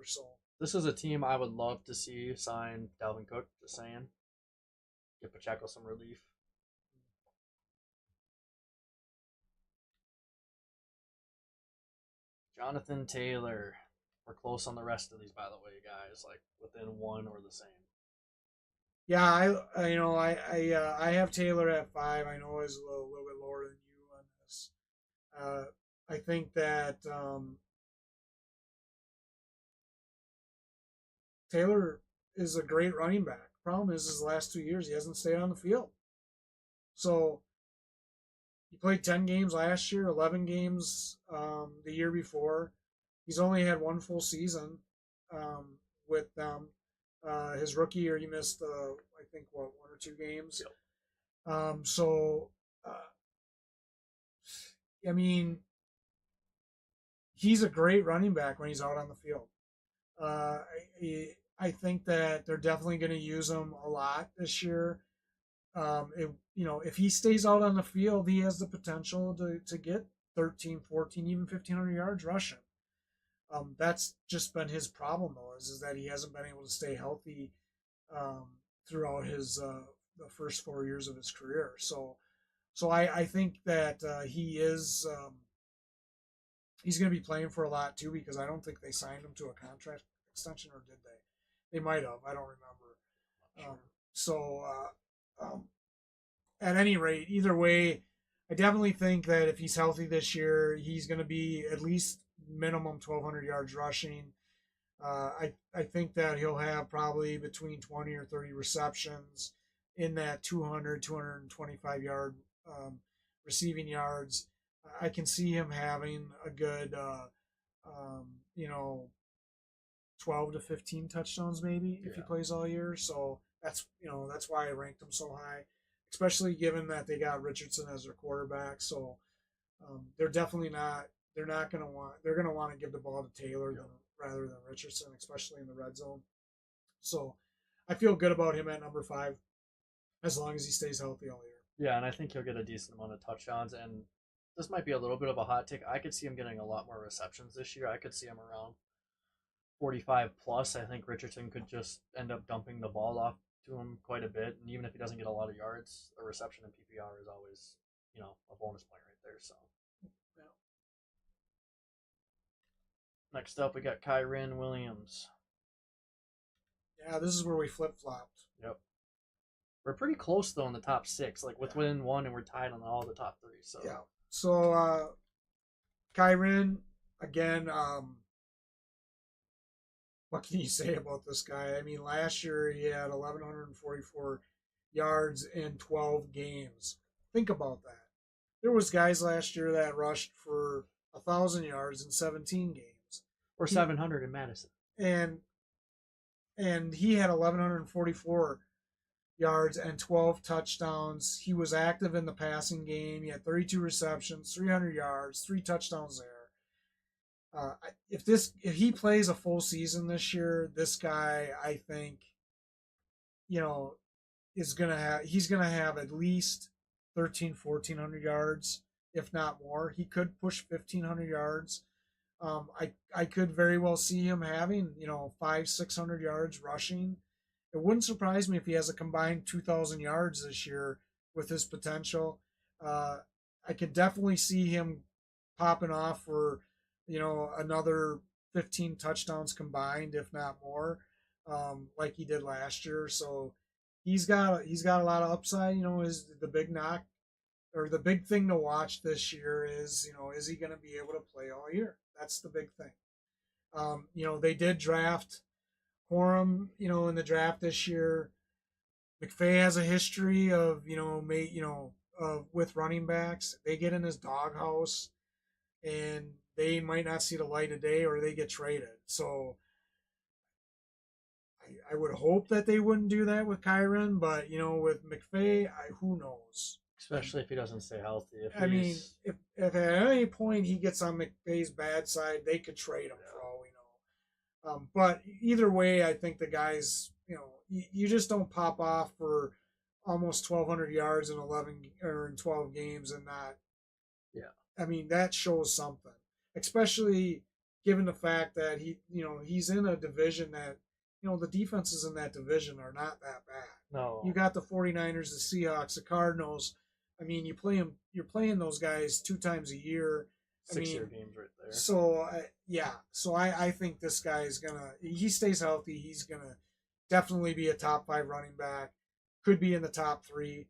Taylor. So This is a team I would love to see sign Dalvin Cook. Just saying, give Pacheco some relief. Jonathon Taylor. We're close on the rest of these, by the way, guys. Like within one or the same. yeah, I have Taylor at 5. I know he's a little bit lower than you on this. I think that Taylor is a great running back. Problem is, his last 2 years he hasn't stayed on the field. So he played 10 games last year, 11 games the year before. He's only had one full season with them. His rookie year, he missed, I think, one or two games. So, I mean, he's a great running back when he's out on the field. Uh, I think that they're definitely going to use him a lot this year. If he stays out on the field, he has the potential to get 13, 14, even 1,500 yards rushing. That's just been his problem, though, is that he hasn't been able to stay healthy throughout his the first 4 years of his career. So I think that he's going to be playing for a lot too, because I don't think they signed him to a contract extension, or did they? They might have. I don't remember. So at any rate, either way, I definitely think that if he's healthy this year, he's going to be at least minimum 1,200 yards rushing. I think that he'll have probably between 20 or 30 receptions in that 200, 225 yard receiving yards. I can see him having a good, you know, 12 to 15 touchdowns maybe if he plays all year. So that's why I ranked him so high, especially given that they got Richardson as their quarterback. So they're definitely not. They're not going to want. They're going to want to give the ball to Taylor rather than Richardson, especially in the red zone. So I feel good about him at number 5, as long as he stays healthy all year. Yeah, and I think he'll get a decent amount of touchdowns. And this might be a little bit of a hot take. I could see him getting a lot more receptions this year. I could see him around 45 plus. I think Richardson could just end up dumping the ball off to him quite a bit. And even if he doesn't get a lot of yards, a reception in PPR is always, a bonus point right there. So Yeah. next up, we got Kyren Williams. Yeah, this is where we flip flopped. Yep. We're pretty close though in the top 6, like within one, and we're tied on all the top 3. So yeah. So Kyren, again, what can you say about this guy? I mean, last year he had 1,144 yards in 12 games. Think about that. There was guys last year that rushed for 1,000 yards in 17 games, or 700 in Madison, and he had 1,144 yards and 12 touchdowns. He was active in the passing game. He had 32 receptions, 300 yards, 3 touchdowns there. If he plays a full season this year, this guy, I think, he's gonna have at least 1,400 yards, if not more. He could push 1,500 yards. I could very well see him having 500-600 yards rushing. It wouldn't surprise me if he has a combined 2,000 yards this year with his potential. I could definitely see him popping off for another 15 touchdowns combined, if not more, like he did last year. So he's got a lot of upside. Is the big knock, or the big thing to watch this year is is he going to be able to play all year? That's the big thing. They did draft Corum, in the draft this year. McVay has a history of with running backs. They get in his doghouse, and they might not see the light of day, or they get traded. So I would hope that they wouldn't do that with Kyren, but with McVay, who knows? Especially if he doesn't stay healthy. If at any point he gets on McVay's bad side, they could trade him for all we know. But either way, I think the guys, you just don't pop off for almost 1,200 yards in 11 or in 12 games and not. Yeah. I mean, that shows something, especially given the fact that he's in a division that, the defenses in that division are not that bad. No. You got the 49ers, the Seahawks, the Cardinals. I mean, you're playing those guys 2 times a year. 6-year games right there. So, So I think this guy is he stays healthy. He's going to definitely be a top 5 running back. Could be in the top 3,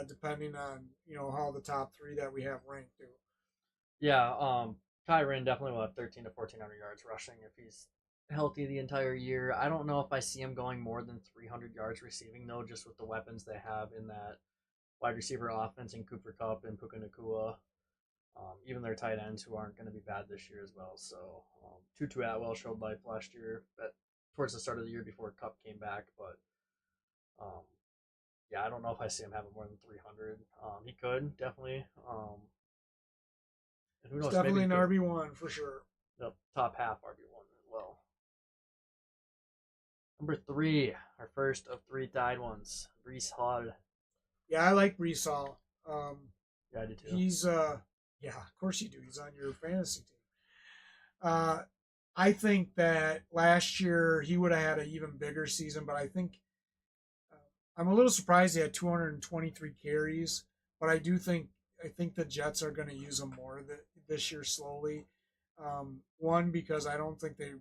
depending on, how the top 3 that we have ranked do. Yeah, Kyren definitely will have 13 to 1,400 yards rushing if he's healthy the entire year. I don't know if I see him going more than 300 yards receiving, though, just with the weapons they have in that wide receiver offense in Cooper Kupp and Puka Nacua. Even their tight ends, who aren't going to be bad this year as well. So Tutu Atwell showed life last year towards the start of the year before Kupp came back. But I don't know if I see him having more than 300. He could, definitely. And who knows? It's definitely an RB1 for sure. The top half RB1 as well. Number 3, our first of 3 tied ones, Breece Hall. Yeah, I like Breece Hall. Yeah, I do too. He's yeah, of course you do. He's on your fantasy team. I think that last year he would have had an even bigger season, but I think I'm a little surprised he had 223 carries. But I think the Jets are going to use him more this year slowly. One, because I don't think they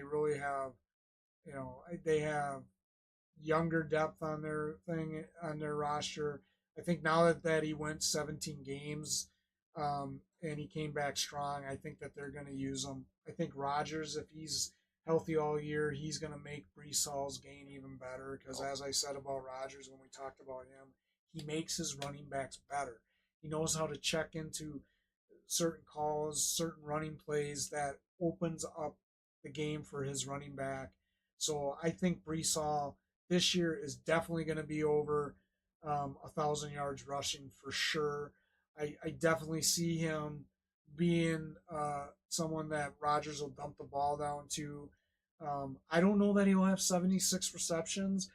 really have, they have younger depth on their roster. I think now that he went 17 games and he came back strong, I think that they're going to use him. I think Rodgers, if he's healthy all year, he's going to make Breece Hall's game even better because, as I said about Rodgers when we talked about him, he makes his running backs better. He knows how to check into certain calls, certain running plays that opens up the game for his running back. So I think Breece Hall this year is definitely going to be over 1,000 yards rushing for sure. I definitely see him being someone that Rodgers will dump the ball down to. I don't know that he'll have 76 receptions.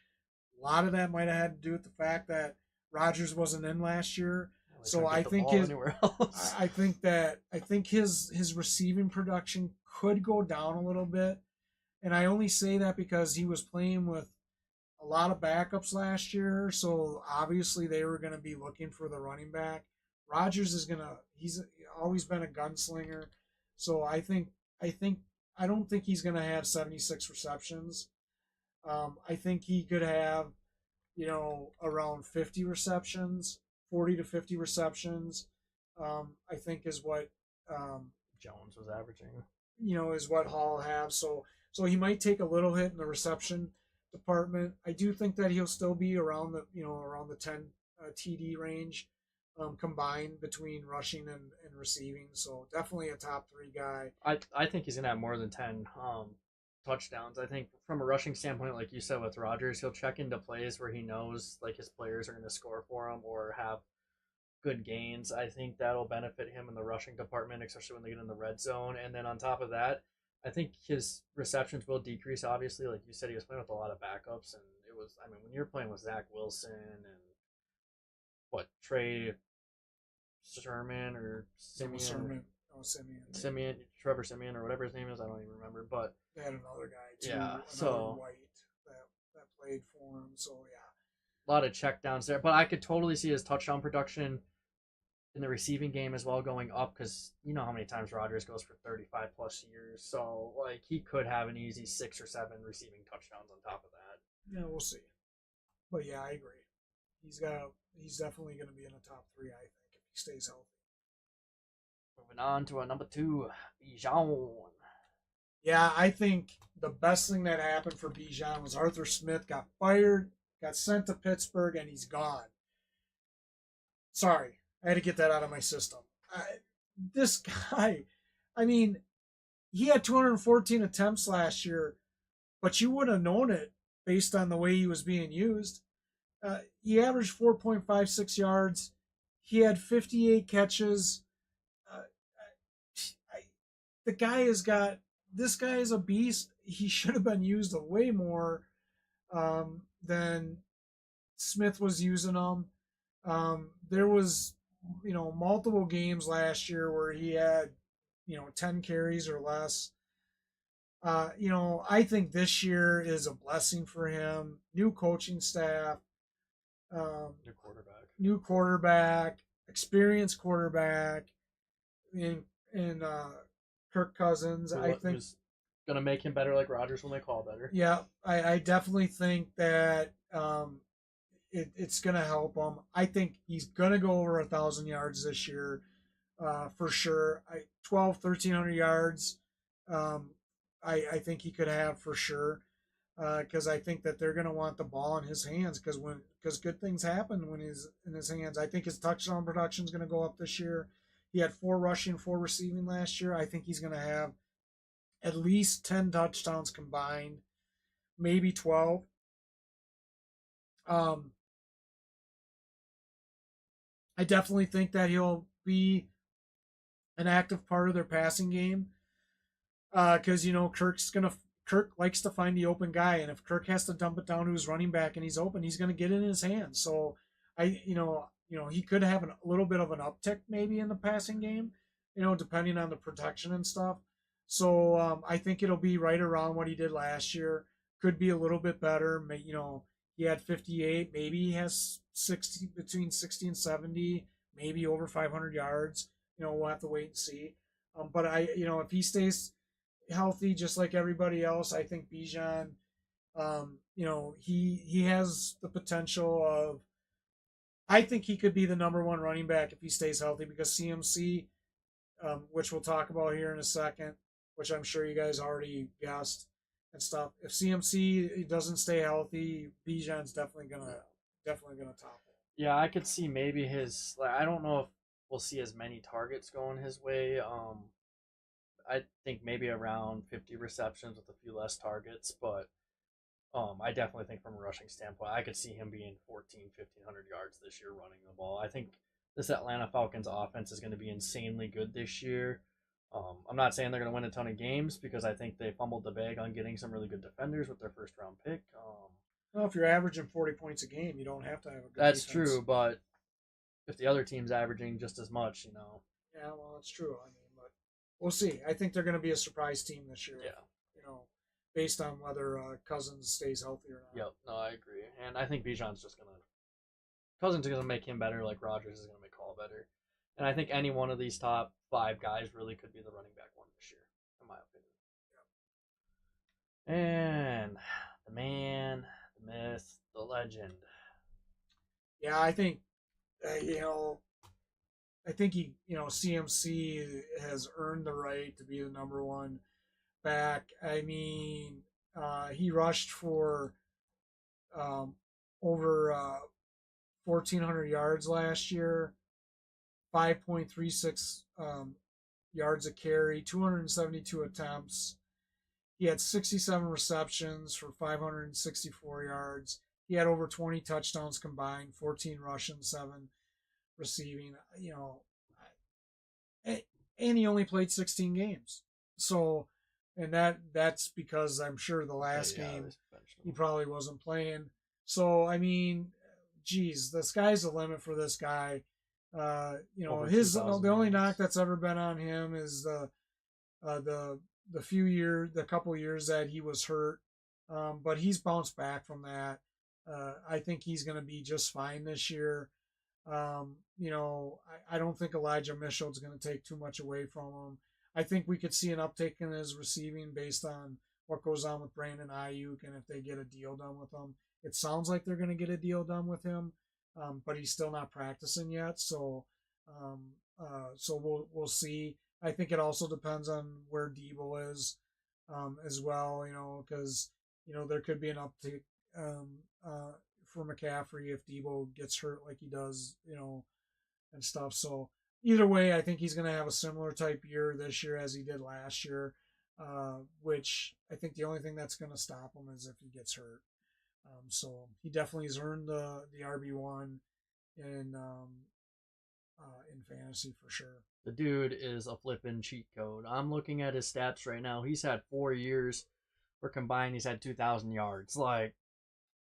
A lot of that might have had to do with the fact that Rodgers wasn't in last year. So I think his receiving production could go down a little bit. And I only say that because he was playing with a lot of backups last year, so obviously they were going to be looking for the running back. Rodgers he's always been a gunslinger, so I don't think he's going to have 76 receptions. I think he could have, around 50 receptions, 40 to 50 receptions. I think is what Jones was averaging. Is what Hall have. So he might take a little hit in the reception department. I do think that he'll still be around the 10 TD range combined between rushing and receiving. So definitely a top 3 guy. I think he's gonna have more than 10 touchdowns. I think from a rushing standpoint, like you said with Rodgers, he'll check into plays where he knows like his players are gonna score for him or have good gains. I think that'll benefit him in the rushing department, especially when they get in the red zone. And then on top of that, I think his receptions will decrease, obviously. Like you said, he was playing with a lot of backups, and it was, when you're playing with Zach Wilson and Trey Sermon or Simeon, Trevor Simeon or whatever his name is, I don't even remember. But they had another guy too, White that played for him. So yeah, a lot of checkdowns there. But I could totally see his touchdown production in the receiving game as well going up because you know how many times Rodgers goes for 35 plus years. So like he could have an easy 6 or 7 receiving touchdowns on top of that. Yeah, we'll see. But yeah, I agree. He's definitely going to be in the top 3, I think, if he stays healthy. Moving on to our number 2, Bijan. Yeah, I think the best thing that happened for Bijan was Arthur Smith got fired, got sent to Pittsburgh, and he's gone. Sorry. I had to get that out of my system. This guy, he had 214 attempts last year, but you would have known it based on the way he was being used. He averaged 4.56 yards. He had 58 catches. This guy is a beast. He should have been used a way more than Smith was using him. There was multiple games last year where he had 10 carries or less. I think this year is a blessing for him. New coaching staff, New quarterback. new quarterback, experienced quarterback in in Kirk Cousins. I think, Who's gonna make him better like Rodgers when they call better. yeah, I definitely think that it's going to help him. I think he's going to go over 1,000 yards this year for sure. 1,300 yards. Um, I think he could have for sure because I think that they're going to want the ball in his hands because good things happen when he's in his hands. I think his touchdown production is going to go up this year. He had 4 rushing, 4 receiving last year. I think he's going to have at least 10 touchdowns combined, maybe 12. Um, I definitely think that he'll be an active part of their passing game because Kirk likes to find the open guy, and if Kirk has to dump it down to his running back and he's open, he's going to get it in his hands. So he could have a little bit of an uptick maybe in the passing game, depending on the protection and stuff. So I think it'll be right around what he did last year. Could be a little bit better. He had 58. Maybe he has 60, between 60 and 70, maybe over 500 yards. We'll have to wait and see. But if he stays healthy, just like everybody else, I think Bijan, he has the potential of. I think he could be the number one running back if he stays healthy because CMC, which we'll talk about here in a second, which I'm sure you guys already guessed and stuff. If CMC doesn't stay healthy, Bijan's definitely gonna topple. Yeah, I could see maybe his. Like, I don't know if we'll see as many targets going his way. I think maybe around 50 receptions with a few less targets, but I definitely think from a rushing standpoint, I could see him being 14, 1,500 yards this year running the ball. I think this Atlanta Falcons offense is going to be insanely good this year. I'm not saying they're going to win a ton of games because I think they fumbled the bag on getting some really good defenders with their first round pick. Well, if you're averaging 40 points a game, you don't have to have a good That's defense. true, but if the other team's averaging just as much, Yeah, well, that's true. I mean, but we'll see. I think they're going to be a surprise team this year. Yeah. Based on whether Cousins stays healthy or not. Yep, no, I agree. And I think Bijan's just going to. Cousins is going to make him better, like Rodgers is going to make Hall better. And I think any one of these top 5 guys really could be the running back one this year, in my opinion. And the man, the myth, the legend. Yeah, I think, CMC has earned the right to be the number one back. I mean, he rushed for over 1,400 yards last year, 5.36 yards a carry, 272 attempts. He had 67 receptions for 564 yards. He had over 20 touchdowns combined, 14 rushing, 7 receiving. And he only played 16 games. So, and that's because I'm sure the last game he probably wasn't playing. So, I mean, geez, the sky's the limit for this guy. The only knock that's ever been on him is the couple years that he was hurt, but he's bounced back from that. I think he's going to be just fine this year. I don't think Elijah Mitchell is going to take too much away from him. I think we could see an uptick in his receiving based on what goes on with Brandon Ayuk and if they get a deal done with him. It sounds like they're going to get a deal done with him, but he's still not practicing yet. So we'll see. I think it also depends on where Debo is as well, because there could be an uptick for McCaffrey if Debo gets hurt like he does, and stuff. So either way, I think he's going to have a similar type year this year as he did last year, which I think the only thing that's going to stop him is if he gets hurt. So he definitely has earned the RB1 in fantasy for sure. The dude is a flippin' cheat code. I'm looking at his stats right now. He's had 4 years where combined he's had 2,000 yards. Like,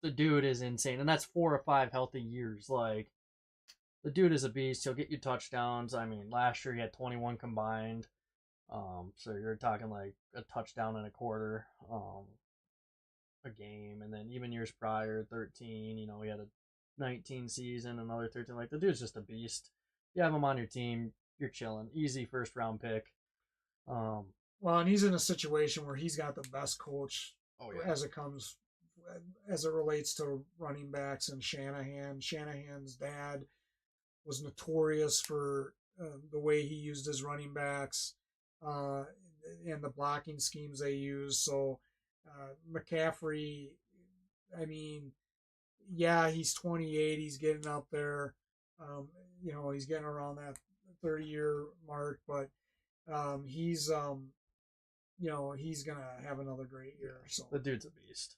the dude is insane. And that's 4 or 5 healthy years. Like, the dude is a beast. He'll get you touchdowns. I mean, last year he had 21 combined. So you're talking like a touchdown and a quarter, a game, and then even years prior, 13. We had a 19 season, another 13. Like the dude's just a beast. You have him on your team, you're chilling. Easy first round pick. Well, and he's in a situation where he's got the best coach as it relates to running backs and Shanahan. Shanahan's dad was notorious for the way he used his running backs and the blocking schemes they use. So McCaffrey, I mean, yeah, he's 28. He's getting up there. He's getting around that 30-year mark, but he's he's gonna have another great year. So the dude's a beast.